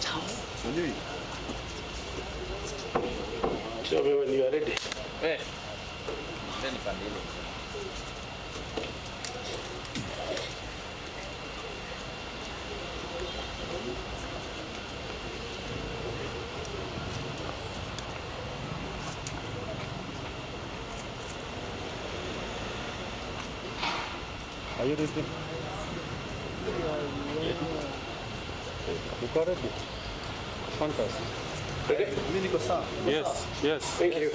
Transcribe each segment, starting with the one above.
Tell me when you are ready. Hey. Are you ready? You got it? Fantastic. Ready? Yes, yes. Thank you.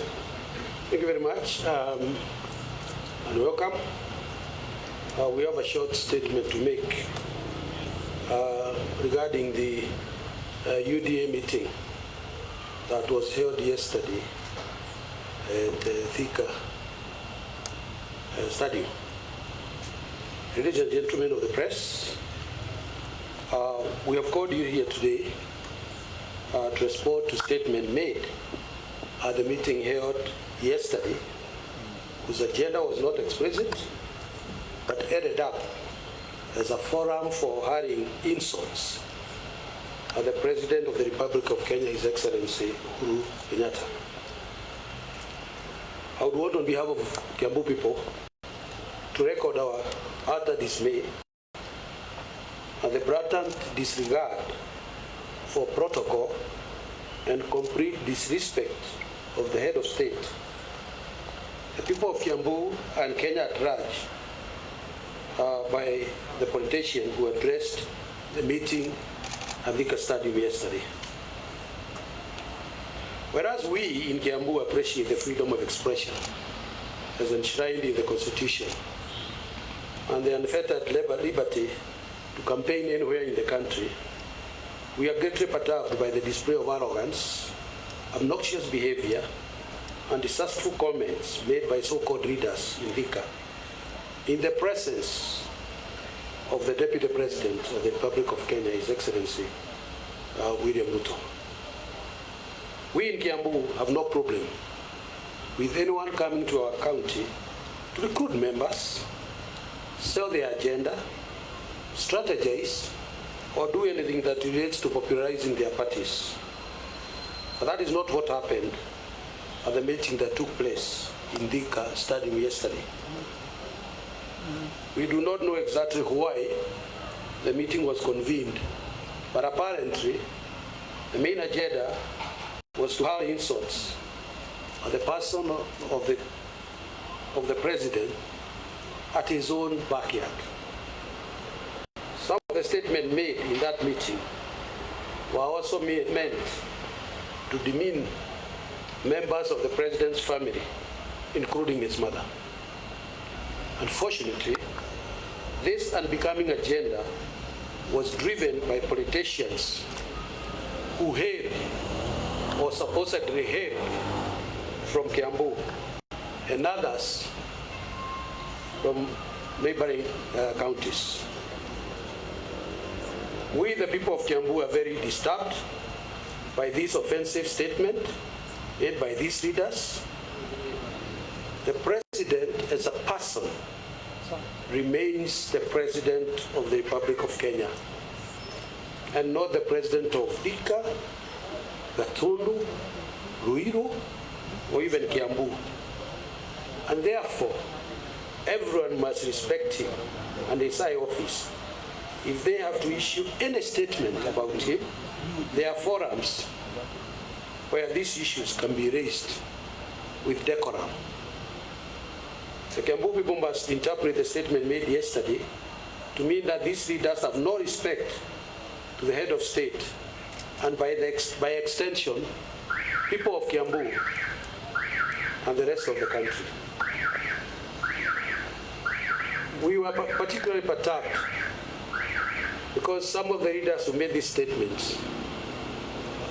Thank you very much. And welcome. We have a short statement to make regarding the UDA meeting that was held yesterday at Thika Stadium. Ladies and gentlemen of the press, we have called you here today to respond to statement made at the meeting held yesterday, whose agenda was not explicit, but ended up as a forum for hurling insults at the President of the Republic of Kenya, His Excellency Uhuru Kenyatta. I would want on behalf of Kiambu people to record our utter dismay and the blatant disregard for protocol and complete disrespect of the head of state. The people of Kiambu and Kenya at large, by the politician who addressed the meeting at Thika Stadium yesterday. Whereas we in Kiambu appreciate the freedom of expression as enshrined in the Constitution and the unfettered liberty to campaign anywhere in the country, we are greatly perturbed by the display of arrogance, obnoxious behavior, and distasteful comments made by so-called leaders in Thika in the presence of the Deputy President of the Republic of Kenya, His Excellency William Ruto. We in Kiambu have no problem with anyone coming to our county to recruit members, sell their agenda, strategize, or do anything that relates to popularizing their parties. But that is not what happened at the meeting that took place in Thika Stadium yesterday. We do not know exactly why the meeting was convened, but apparently the main agenda was to hurl insults at the person of the president at his own backyard. Some of the statements made in that meeting were also meant to demean members of the president's family, including his mother. Unfortunately, this unbecoming agenda was driven by politicians who hail or supposedly hail from Kiambu and others from neighboring counties. We, the people of Kiambu, are very disturbed by this offensive statement made by these leaders. The president as a person remains the president of the Republic of Kenya and not the president of Thika, Gatundu, Ruiru, or even Kiambu. And therefore, everyone must respect him and his high office. If they have to issue any statement about him, there are forums where these issues can be raised with decorum. The Kiambu people must interpret the statement made yesterday to mean that these leaders have no respect to the head of state, and by extension, people of Kiambu and the rest of the country. We were particularly perturbed because some of the leaders who made these statements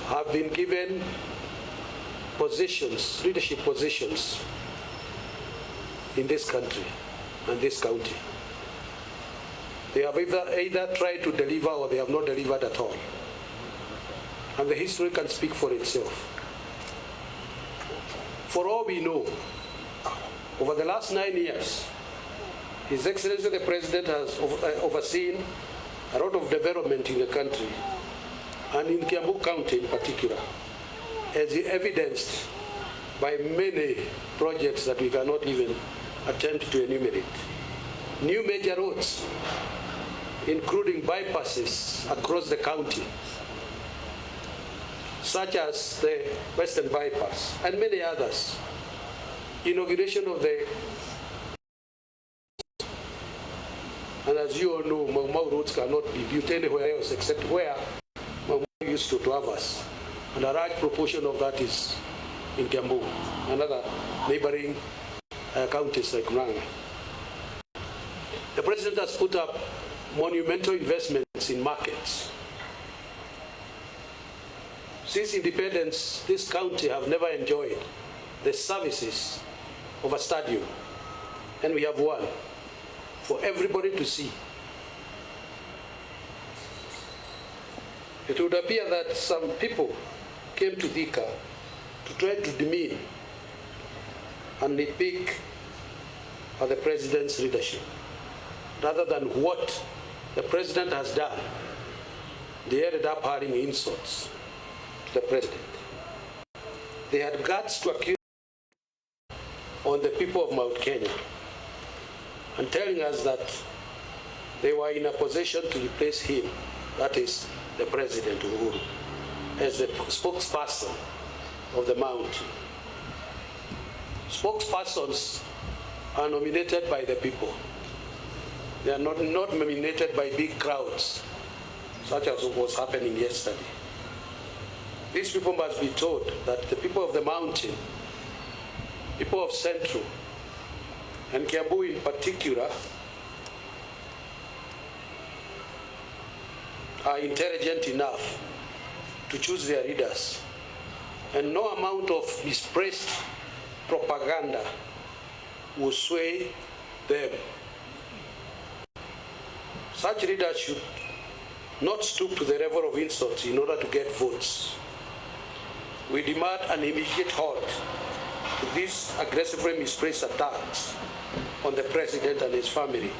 have been given positions, leadership positions in this country and this county. They have either tried to deliver or they have not delivered at all. And the history can speak for itself. For all we know, over the last 9 years, His Excellency the President has overseen a lot of development in the country, and in Kiambu County in particular, as evidenced by many projects that we cannot even attempt to enumerate. New major roads, including bypasses across the county, such as the Western Bypass and many others. Inauguration of the, and as you all know, Mau roads cannot be built anywhere else except where Mau used to have us. And a large proportion of that is in Kiambu and other neighboring counties like Murang'a. The president has put up monumental investments in markets. Since independence, this county have never enjoyed the services of a stadium, and we have one for everybody to see. It would appear that some people came to Thika to try to demean and nitpick at the president's leadership, rather than what the president has done. They ended up hurling insults to the president. They had guts to accuse on the people of Mount Kenya and telling us that they were in a position to replace him, that is the President Uhuru, as the spokesperson of the mountain. Spokespersons are nominated by the people. They are not nominated by big crowds, such as was happening yesterday. These people must be told that the people of the mountain, people of Central, and Kiambu in particular, are intelligent enough to choose their leaders, and no amount of misplaced propaganda will sway them. Such leaders should not stoop to the level of insults in order to get votes. We demand an immediate halt to these aggressively misplaced attacks on the president and his family,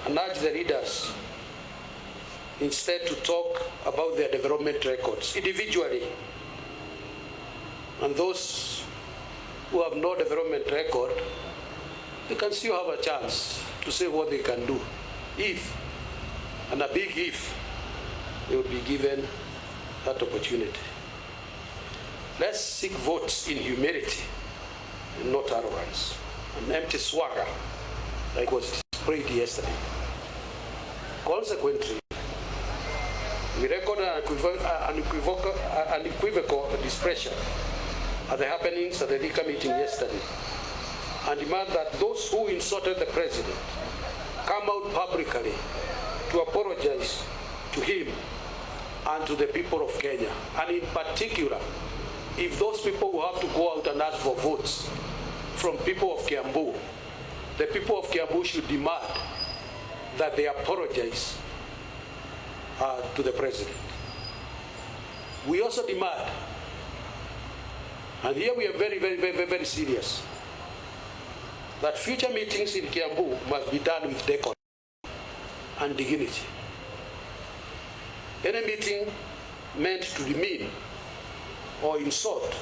and urge the leaders instead to talk about their development records individually. And those who have no development record, they can still have a chance to say what they can do if, and a big if, they will be given that opportunity. Let's seek votes in humility and not arrogance, an empty swagger like was displayed yesterday. Consequently, we record an unequivocal displeasure at the happenings at the Thika meeting yesterday, and demand that those who insulted the president come out publicly to apologize to him and to the people of Kenya. And in particular, if those people will have to go out and ask for votes from people of Kiambu, the people of Kiambu should demand that they apologize to the president. We also demand, and here we are very serious, that future meetings in Kiambu must be done with decorum and dignity. Any meeting meant to demean or insult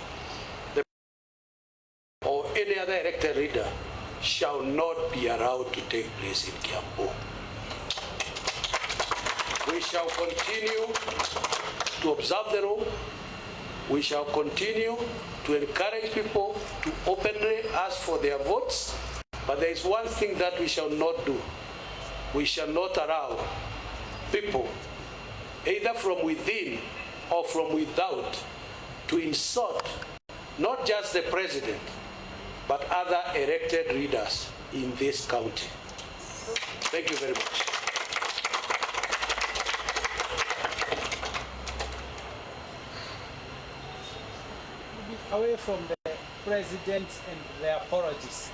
the or any other elected leader shall not be allowed to take place in Kiambu. We shall continue to observe the law. We shall continue to encourage people to openly ask for their votes. But there is one thing that we shall not do. We shall not allow people, either from within or from without, to insult not just the president, but other elected leaders in this county. Thank you very much. Away from the president and their apologies,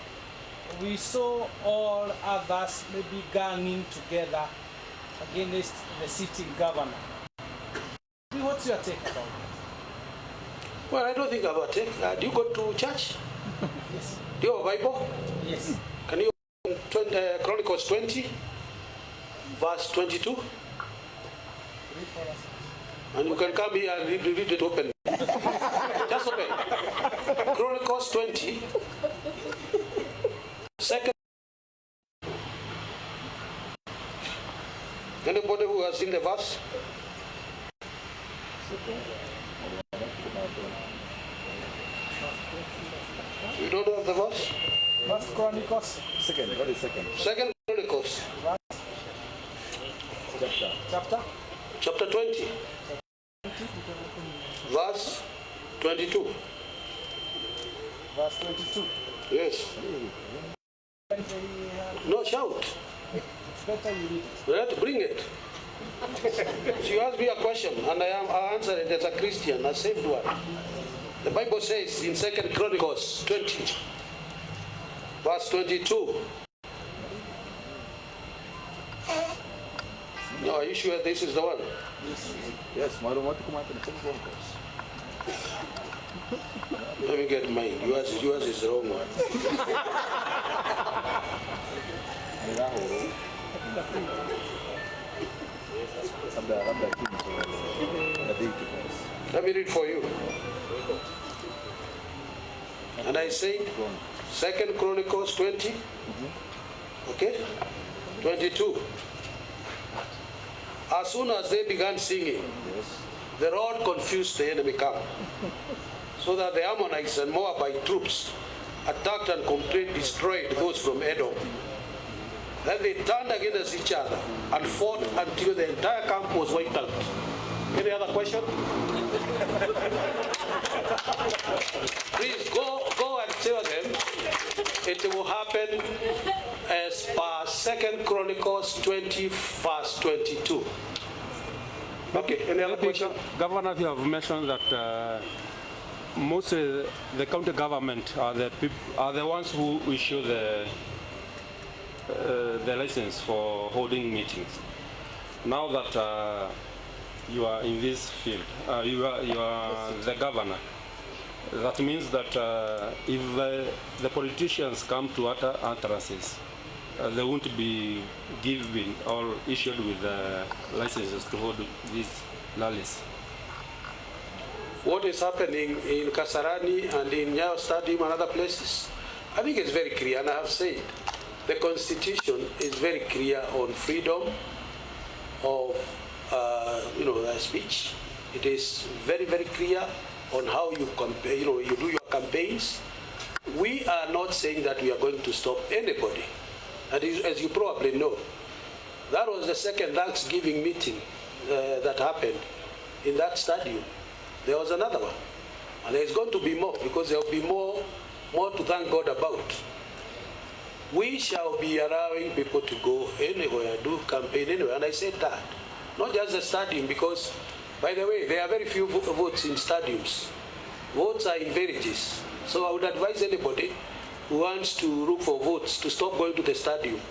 we saw all others maybe ganging together against the sitting governor. What's your take about that? Well, I don't think about it. Do you go to church? Yes. Do you have a Bible? Yes. Can you open Chronicles 20, verse 22? Read for us. And you can come here and read it open. Just open. Chronicles 20. Second. Anybody who has seen the verse? You don't have the verse? First Chronicles. Second, what is second? Second Chronicles. Chapter? Chapter 20. Verse 22. Verse 22. Yes. No, shout. It's better you read it. We have to bring it. She asked me a question, and I answered it as a Christian, a saved one. The Bible says in 2 Chronicles 20, verse 22. No, are you sure this is the one? Yes, I don't want to come out in the second Chronicles. Let me get mine. Yours is the wrong one. Let me read for you. And I say, 2 Chronicles 20, okay, 22. As soon as they began singing, the Lord confused the enemy camp, so that the Ammonites and Moabite troops attacked and completely destroyed those from Edom. Then they turned against each other and fought until the entire camp was wiped out. Any other question? Please go and tell them it will happen as per 2 Chronicles 20, verse 22. Okay, any other question? Governor, you have mentioned that mostly the county government are the ones who issue the license for holding meetings. Now that you are in this field, you are the governor. That means that if the politicians come to utter utterances, they won't be given or issued with licenses to hold these rallies. What is happening in Kasarani and in Nyayo Stadium and other places, I think it's very clear, and I have said, the Constitution is very clear on freedom of speech. It is very, very clear on how you you do your campaigns. We are not saying that we are going to stop anybody. And as you probably know, that was the second Thanksgiving meeting that happened in that stadium. There was another one, and there's going to be more, because there will be more to thank God about. We shall be allowing people to go anywhere, do campaign anywhere, and I said that. Not just the stadium, because, by the way, there are very few votes in stadiums. Votes are in villages. So I would advise anybody who wants to look for votes to stop going to the stadium,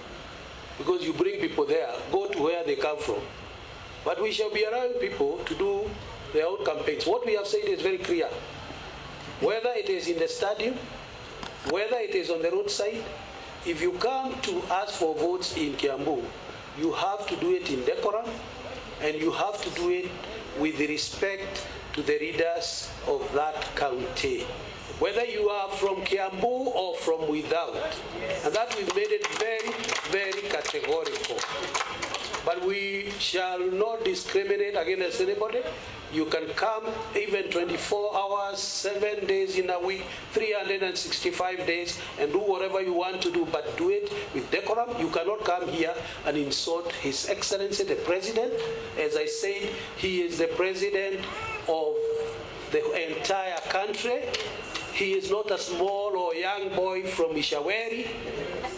because you bring people there, go to where they come from. But we shall be allowing people to do their own campaigns. What we have said is very clear. Whether it is in the stadium, whether it is on the roadside, if you come to ask for votes in Kiambu, you have to do it in decorum, and you have to do it with respect to the leaders of that county, whether you are from Kiambu or from without. And that we made it very, very categorical. But we shall not discriminate against anybody. You can come even 24 hours, 7 days in a week, 365 days, and do whatever you want to do, but do it with decorum. You cannot come here and insult His Excellency, the President. As I said, he is the President of the entire country. He is not a small or young boy from Ishaweri.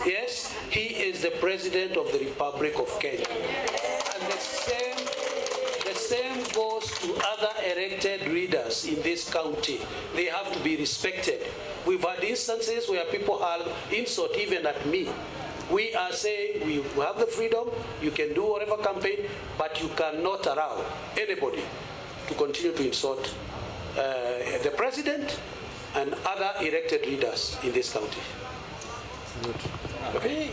Yes, he is the President of the Republic of Kenya. And the same goes to other elected leaders in this county. They have to be respected. We've had instances where people have insult even at me. We are saying we have the freedom, you can do whatever campaign, but you cannot allow anybody to continue to insult the President and other elected leaders in this county. Good.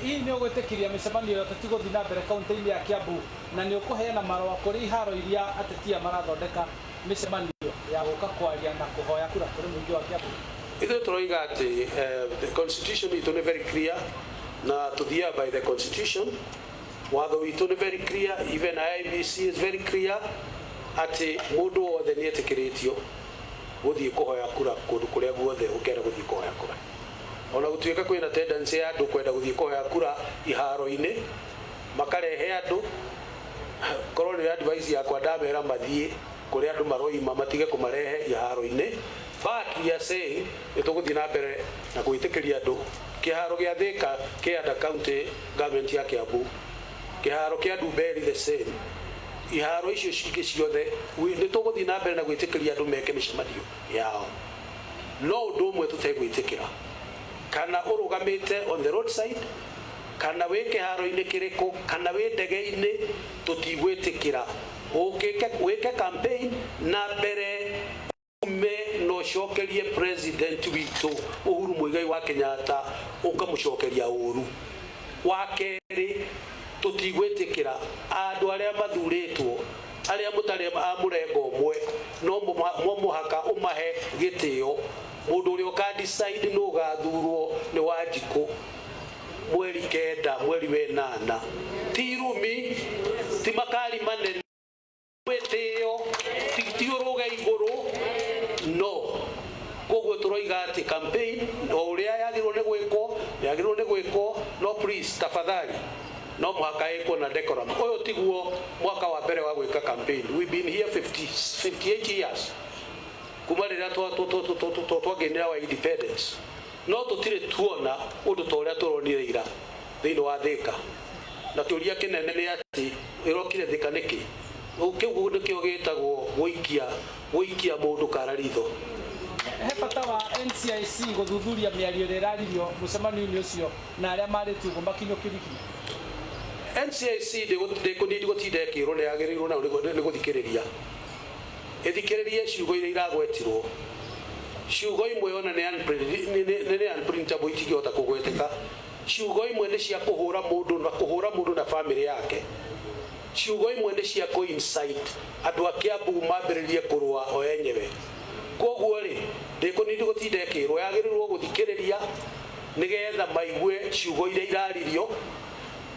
hii nĩ ũgwĩtĩkĩria mĩcemanio ĩyo tũtigũthiĩ na mbere kaunti-inĩ ya Kiambu na nĩ ũkũheana marũa kũrĩ iharo iria atetia marathondeka mĩcemanio ya gũka kwaria na kũhoya kura kũrĩ mũingĩ wa Kiambu. Ithuĩ tũroiga atĩ the constitution itũ nĩ very clear na tũthiaga by the constitution. Watho witũ nĩ very clear, even IEBC is very clear atĩ mũndũ wothe nĩ etĩkĩrĩtio gũthiĩ kũhoya kura kũndũ kũrĩa guothe ũkenda gũthiĩ kũhoya kura. Ona gũtuĩka kwĩna tendency ya andũ kwenda gũthiĩ kũhoya kura iharo-inĩ makarehe andũ, korwo nĩ advice yakwa ndamera mathiĩ kũrĩa andũ maroima matige kũmarehe iharo-inĩ. But we are saying nĩ tũgũthiĩ na mbere na gwĩtĩkĩria andũ kĩharo gĩa Thika kĩ under county government ya Kiambu, kĩharo kĩa Nduberi the same, iharo icio cingĩ ciothe nĩ tũgũthiĩ na mbere na gwĩtĩkĩria andũ meke mĩcemanio yao. No ũndũ ũmwe tũtegwĩtĩkĩra, kana ũrũgamĩte on the roadside kana wĩ kĩharo-inĩ kĩrĩkũ kana wĩ ndege-inĩ, tũtigwĩtĩkĩra wĩke campaign na mbere ume no cokerie president witũ Uhuru Muigai wa Kenyatta ũkamũcokeria ũru. Wa kerĩ, tũtigwĩtĩkĩra andũ arĩa mathurĩtwo arĩa mũtarĩ a mũrengo ũmwe no mũhaka ũmahe gĩtĩo. Mũndũ ũrĩa ũka decide no ũgathurwo nĩ Wanjikũ mweri 9 mweri wa 8, ti Rumi, ti makari manene, gĩtĩo ti ũrũga igũrũ. No koguo tũroiga atĩ campaign o ũrĩa yagĩrĩirwo nĩ gwĩkwo, no please tafadhali no mũhaka ĩkwo na decorum. Ũyũ tiguo mwaka wa mbere wa gwĩka campaign. We've been here 58 years kuma rĩrĩa twagĩnĩra wa independence, no tũtirĩ tuona ũndũ ta ũrĩa tũronire ira thĩinĩ wa Thika. Na kĩũria kĩnene nĩ atĩ ĩrokire Thika nĩkĩ? Kĩu nĩkĩo gĩtagwo gũikia mũndũ kararitho. He bata wa NCIC gũthuthuria mĩario ĩrĩa ĩraririo mũcemanio-inĩ ũcio na arĩa marĩtio ũguo makinyũkĩriki. NCIC ndĩkũnindi gũtinda ĩkĩrwo nĩ yagĩrĩirwo nao nĩ gũthikĩrĩria. Ĩthikĩrĩrie ciugo iria iragwetirwo. Ciugo imwe ona nĩ unprintable itingĩhota kũgwetĩka. Ciugo imwe nĩ cia kũhũra mũndũ na famĩlĩ yake. Ciugo imwe nĩ cia kũ-incite andũ a Kiambu mambĩrĩrie kũrũa o enyewe. Koguo rĩ, ndĩkũnindi gũtinda ĩkĩrwo, yagĩrĩirwo gũthikĩrĩria nĩgetha maigue ciugo iria iraririo.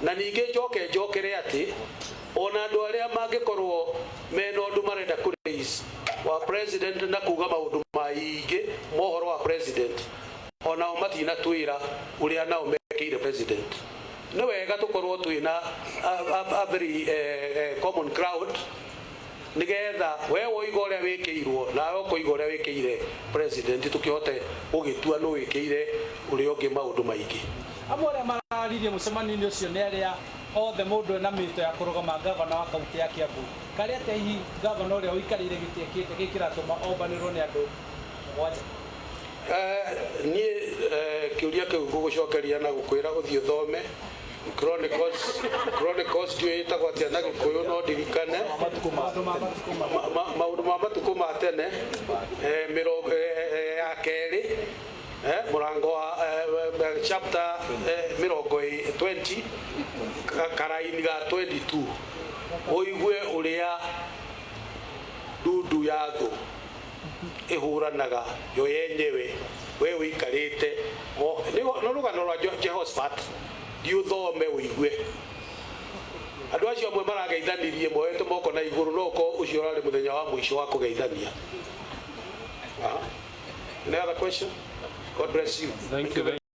Na ningĩ njokere atĩ ona andũ arĩa mangĩkorwo mena ũndũ marenda kũraise wa president na kuga maũndũ maingĩ mohoro wa president, onao matinatwĩra ũrĩa nao mekĩire president. Nĩ wega tũkorwo twĩna a very common crowd nĩgetha we woiga ũrĩa wĩkĩirwo nawe ũkoiga ũrĩa wĩkĩire president, tũkĩhote gũgĩtua nũ wĩkĩire ũrĩa ũngĩ maũndũ maingĩ. Amwe arĩa mararirie mũcemanio-inĩ ũcio nĩ arĩa othe mũndũ ena mĩto ya kũrũgama gavana wa kaunti ya Kiambu. Karĩ atĩa hihi gavana ũrĩa ũikarĩire gĩtĩ gĩkĩ kĩratũma ombanĩrwo nĩ andũ 7? Niĩ kĩũria kĩu ngũgũcokeria na gũkwĩra ũthiĩ ũthome Chronicles ĩtagwo atĩa na Gĩkũyũ no ndirikane maũndũ ma matukũ ma tene ya kerĩ mũrango wa chapter 20 karaini ga 22 ũigue ũrĩa ndundu ya thũ ĩhũranaga yo yenyewe we ũikarĩte no rũgano rwa Jehoshaphat thiũthome ũigue. Andũ acio amwe marageithanirie moete moko na igũrũ, no ũcio ũrarĩ mũthenya wa mũico wa kũgeithania. Any other question? God bless you. Thank you.